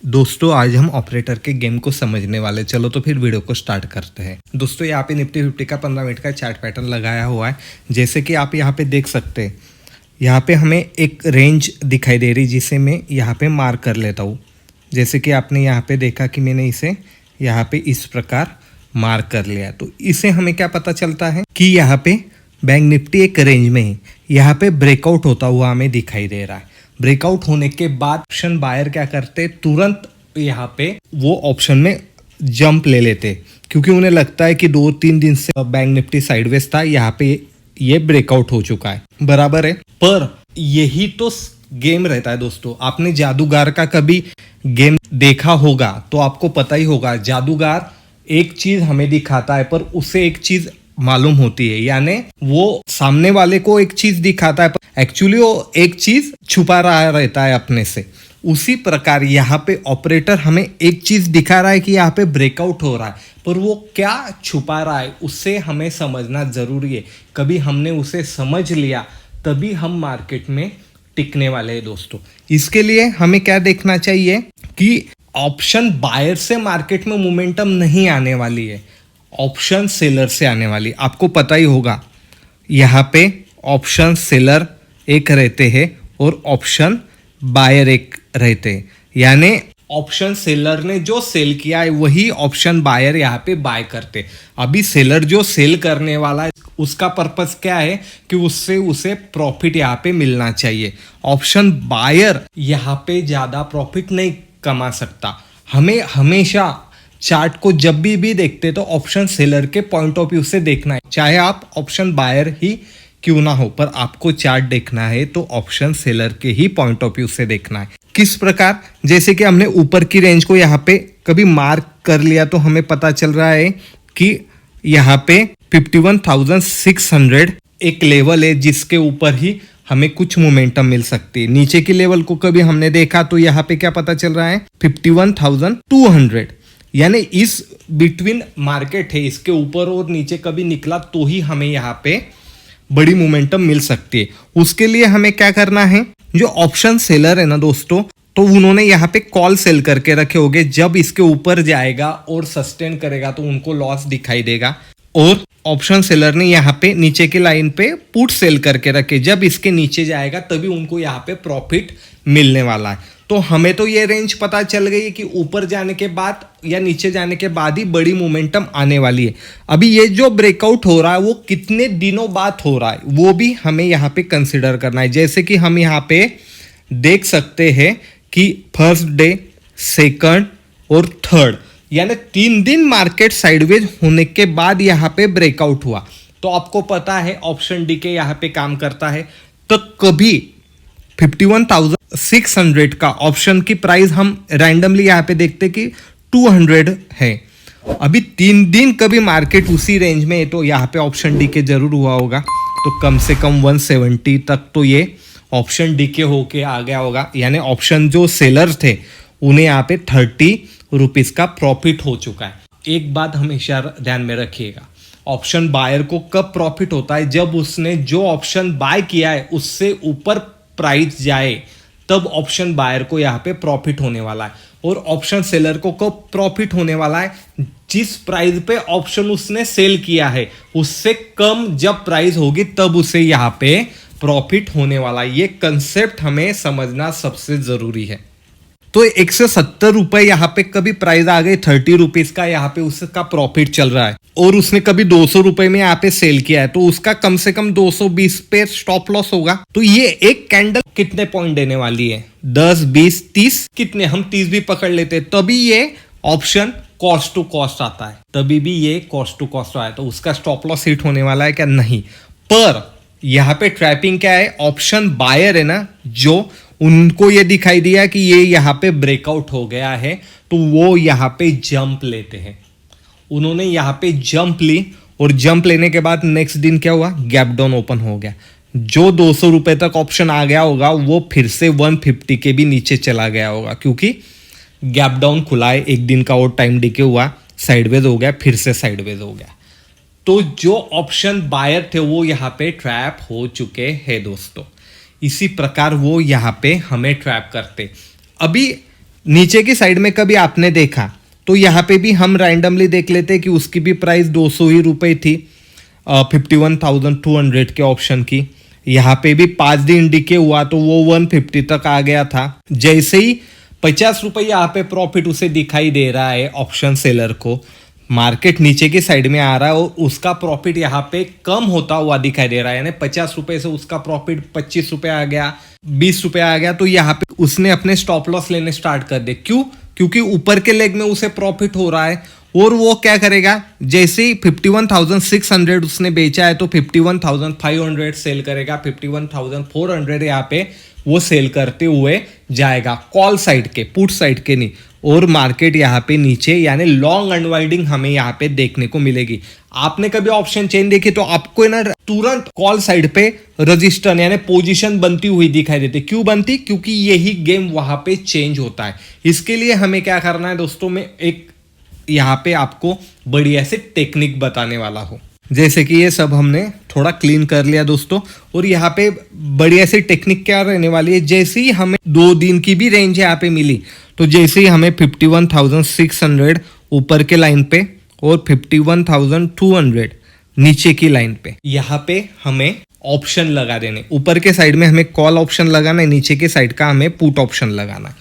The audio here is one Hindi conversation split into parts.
दोस्तों आज हम ऑपरेटर के गेम को समझने वाले। चलो तो फिर वीडियो को स्टार्ट करते हैं। दोस्तों यहाँ पे निफ्टी 50 का 15 मिनट का चार्ट पैटर्न लगाया हुआ है। जैसे कि आप यहाँ पे देख सकते हैं, यहाँ पे हमें एक रेंज दिखाई दे रही जिसे मैं यहाँ पे मार्क कर लेता हूँ। जैसे कि आपने यहाँ पे देखा कि मैंने इसे यहाँ पे इस प्रकार मार्क कर लिया, तो इसे हमें क्या पता चलता है कि यहाँ पे बैंक निफ्टी एक रेंज में है। यहाँ पे ब्रेकआउट होता हुआ हमें दिखाई दे रहा है। ब्रेकआउट होने के बाद ऑप्शन बायर क्या करते, तुरंत यहाँ पे वो ऑप्शन में जंप ले लेते, क्योंकि उन्हें लगता है कि 2-3 दिन से बैंक निफ्टी साइडवेज था, यहाँ पे ये ब्रेकआउट हो चुका है। बराबर है, पर यही तो गेम रहता है दोस्तों। आपने जादूगर का कभी गेम देखा होगा तो आपको पता ही होगा, जादूगर एक चीज हमें दिखाता है पर उसे एक चीज मालूम होती है, यानी वो सामने वाले को एक चीज दिखाता है पर एक्चुअली वो एक चीज छुपा रहा रहता है अपने से। उसी प्रकार यहाँ पे ऑपरेटर हमें एक चीज दिखा रहा है कि यहाँ पे ब्रेकआउट हो रहा है, पर वो क्या छुपा रहा है उससे हमें समझना जरूरी है। कभी हमने उसे समझ लिया तभी हम मार्केट में टिकने वाले हैं दोस्तों। इसके लिए हमें क्या देखना चाहिए कि ऑप्शन बायर से मार्केट में मोमेंटम नहीं आने वाली है, ऑप्शन सेलर से आने वाली। आपको पता ही होगा यहाँ पे ऑप्शन सेलर एक रहते हैं और ऑप्शन बायर एक रहते हैं, यानी ऑप्शन सेलर ने जो सेल किया है वही ऑप्शन बायर यहाँ पे बाय करते। अभी सेलर जो सेल करने वाला है उसका पर्पस क्या है कि उससे उसे प्रॉफिट यहाँ पे मिलना चाहिए। ऑप्शन बायर यहाँ पे ज्यादा प्रॉफिट नहीं कमा सकता। हमें हमेशा चार्ट को जब भी देखते तो ऑप्शन सेलर के पॉइंट ऑफ व्यू से देखना है, चाहे आप ऑप्शन बायर ही क्यों ना हो, पर आपको चार्ट देखना है तो ऑप्शन सेलर के ही पॉइंट ऑफ व्यू से देखना है। किस प्रकार, जैसे कि हमने ऊपर की रेंज को यहाँ पे कभी मार्क कर लिया तो हमें पता चल रहा है कि यहाँ पे 51,600 एक लेवल है जिसके ऊपर ही हमें कुछ मोमेंटम मिल सकती है। नीचे की लेवल को कभी हमने देखा तो यहाँ पे क्या पता चल रहा है 51,200, यानी इस बिटवीन मार्केट है, इसके ऊपर और नीचे कभी निकला तो ही हमें यहाँ पे बड़ी मोमेंटम मिल सकती है। उसके लिए हमें क्या करना है, जो ऑप्शन सेलर है ना दोस्तों, तो उन्होंने यहाँ पे कॉल सेल करके रखे होंगे। जब इसके ऊपर जाएगा और सस्टेन करेगा तो उनको लॉस दिखाई देगा, और ऑप्शन सेलर ने यहाँ पे नीचे की लाइन पे पुट सेल करके रखे, जब इसके नीचे जाएगा तभी उनको यहाँ पे प्रॉफिट मिलने वाला है। तो हमें तो ये रेंज पता चल गई है कि ऊपर जाने के बाद या नीचे जाने के बाद ही बड़ी मोमेंटम आने वाली है। अभी ये जो ब्रेकआउट हो रहा है वो कितने दिनों बाद हो रहा है वो भी हमें यहाँ पे कंसिडर करना है। जैसे कि हम यहाँ पे देख सकते हैं कि फर्स्ट डे, सेकंड और थर्ड, यानी 3 दिन मार्केट साइडवेज होने के बाद यहाँ पे ब्रेकआउट हुआ। तो आपको पता है ऑप्शन डी के यहाँ पे काम करता है, तो कभी 51,600 का ऑप्शन की प्राइस हम रैंडमली यहाँ पे देखते कि 200 है। अभी 3 दिन कभी मार्केट उसी रेंज में है तो यहाँ पे ऑप्शन डी के जरूर हुआ होगा, तो कम से कम 170 तक तो ये ऑप्शन डी के होके आ गया होगा, यानी ऑप्शन जो सेलर थे उन्हें यहाँ पे 30 रुपीज का प्रॉफिट हो चुका है। एक बात हमेशा ध्यान में रखिएगा, ऑप्शन बायर को कब प्रॉफिट होता है, जब उसने जो ऑप्शन बाय किया है उससे ऊपर प्राइस जाए तब ऑप्शन बायर को यहाँ पे प्रॉफिट होने वाला है। और ऑप्शन सेलर को कब प्रॉफिट होने वाला है, जिस प्राइस पे ऑप्शन उसने सेल किया है उससे कम जब प्राइस होगी तब उसे यहाँ पे प्रॉफिट होने वाला है। ये कंसेप्ट हमें समझना सबसे जरूरी है। तो 170 रुपए यहाँ पे कभी प्राइस आ गई 30 रुपीज का, यहाँ पे उसका प्रॉफिट चल रहा है, और उसने कभी 200 रुपए में यहाँ पे सेल किया है तो उसका कम से कम 220 पे स्टॉप लॉस होगा। तो ये एक कैंडल कितने पॉइंट देने वाली है, 10, 20, 30, कितने, हम 30 भी पकड़ लेते हैं, तभी ये ऑप्शन कॉस्ट टू कॉस्ट आता है, तभी भी ये कॉस्ट टू कॉस्ट आया तो उसका स्टॉप लॉस हिट होने वाला है क्या, नहीं। पर यहाँ पे ट्रैपिंग क्या है, ऑप्शन बायर है ना, जो उनको ये दिखाई दिया कि ये यहाँ पे ब्रेकआउट हो गया है तो वो यहाँ पे जंप लेते हैं। उन्होंने यहाँ पे जंप ली और जंप लेने के बाद नेक्स्ट दिन क्या हुआ, गैप डाउन ओपन हो गया। जो 200 रुपए तक ऑप्शन आ गया होगा वो फिर से 150 के भी नीचे चला गया होगा, क्योंकि गैप डाउन खुला है, एक दिन का और टाइम डिके हुआ, साइडवेज हो गया, फिर से साइडवेज हो गया। तो जो ऑप्शन बायर थे वो यहाँ पे ट्रैप हो चुके हैं दोस्तों। इसी प्रकार वो यहाँ पे हमें ट्रैप करते। अभी नीचे की साइड में कभी आपने देखा तो यहाँ पे भी हम रैंडमली देख लेते हैं कि उसकी भी प्राइस 200 ही रुपये थी 51,200 के ऑप्शन की। यहाँ पे भी 5 दिन डीके हुआ तो वो 150 तक आ गया था। जैसे ही 50 रुपये यहाँ पे प्रॉफिट उसे दिखाई दे रहा है ऑप्शन सेलर को, मार्केट नीचे की साइड में आ रहा है और उसका प्रॉफिट यहाँ पे कम होता हुआ दिखाई दे रहा है, यानी 50 रुपए से उसका प्रॉफिट 25 रुपए आ गया, 20 रुपए आ गया, तो यहाँ पे उसने अपने स्टॉप लॉस लेने स्टार्ट कर दे। क्यों? क्योंकि ऊपर के लेग में उसे प्रॉफिट हो रहा है और वो क्या करेगा, जैसे ही 51,600 उसने बेचा है तो 51,500 सेल करेगा, 51,400 यहाँ पे वो सेल करते हुए जाएगा, कॉल साइड के, पुट साइड के नहीं। और मार्केट यहाँ पे नीचे यानी लॉन्ग अनवाइंडिंग हमें यहाँ पे देखने को मिलेगी। आपने कभी ऑप्शन चेन देखी तो आपको ना तुरंत कॉल साइड पे रजिस्टर यानी पोजीशन बनती हुई दिखाई देती। क्यों बनती? क्योंकि यही गेम वहां पे चेंज होता है। इसके लिए हमें क्या करना है दोस्तों, में एक यहाँ पे आपको बढ़िया से टेक्निक बताने वाला हूँ। जैसे कि ये सब हमने थोड़ा क्लीन कर लिया दोस्तों, और यहाँ पे बढ़िया सी टेक्निक क्या रहने वाली है, जैसे ही हमें 2 दिन की भी रेंज यहाँ पे मिली तो जैसे ही हमें 51,600 ऊपर के लाइन पे और 51,200 नीचे की लाइन पे, यहाँ पे हमें ऑप्शन लगा देने। ऊपर के साइड में हमें कॉल ऑप्शन लगाना है, नीचे के साइड का हमें पुट ऑप्शन लगाना है,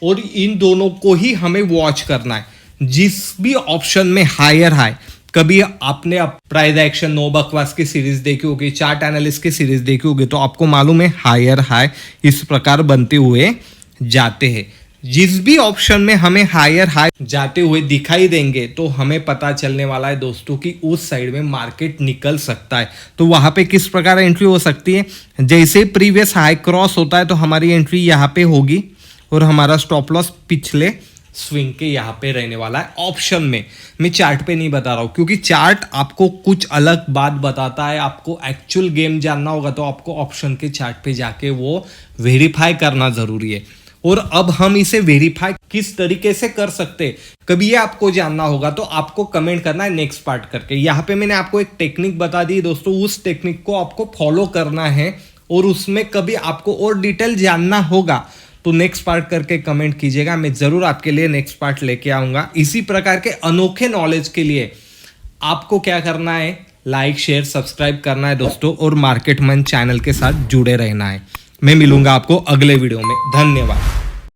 और इन दोनों को ही हमें वॉच करना है। जिस भी ऑप्शन में हायर हाई, कभी आपने प्राइस एक्शन नो बकवास की सीरीज देखी होगी, चार्ट एनालिस्ट की सीरीज देखी होगी, तो आपको मालूम है हायर हाई इस प्रकार बनते हुए जाते हैं। जिस भी ऑप्शन में हमें हायर हाई जाते हुए दिखाई देंगे तो हमें पता चलने वाला है दोस्तों कि उस साइड में मार्केट निकल सकता है। तो वहां पे किस प्रकार एंट्री हो सकती है, जैसे प्रीवियस हाई क्रॉस होता है तो हमारी एंट्री यहाँ पे होगी और हमारा स्टॉप लॉस पिछले स्विंग के यहाँ पे रहने वाला है ऑप्शन में। मैं चार्ट पे नहीं बता रहा हूँ क्योंकि चार्ट आपको कुछ अलग बात बताता है। आपको एक्चुअल गेम जानना होगा तो आपको ऑप्शन के चार्ट पे जाके वो वेरीफाई करना जरूरी है। और अब हम इसे वेरीफाई किस तरीके से कर सकते, कभी ये आपको जानना होगा तो आपको कमेंट करना है नेक्स्ट पार्ट करके। यहाँ पे मैंने आपको एक टेक्निक बता दी दोस्तों, उस टेक्निक को आपको फॉलो करना है और उसमें कभी आपको और डिटेल जानना होगा तो नेक्स्ट पार्ट करके कमेंट कीजिएगा, मैं जरूर आपके लिए नेक्स्ट पार्ट लेके आऊंगा। इसी प्रकार के अनोखे नॉलेज के लिए आपको क्या करना है, लाइक शेयर सब्सक्राइब करना है दोस्तों, और मार्केट मंच चैनल के साथ जुड़े रहना है। मैं मिलूंगा आपको अगले वीडियो में। धन्यवाद।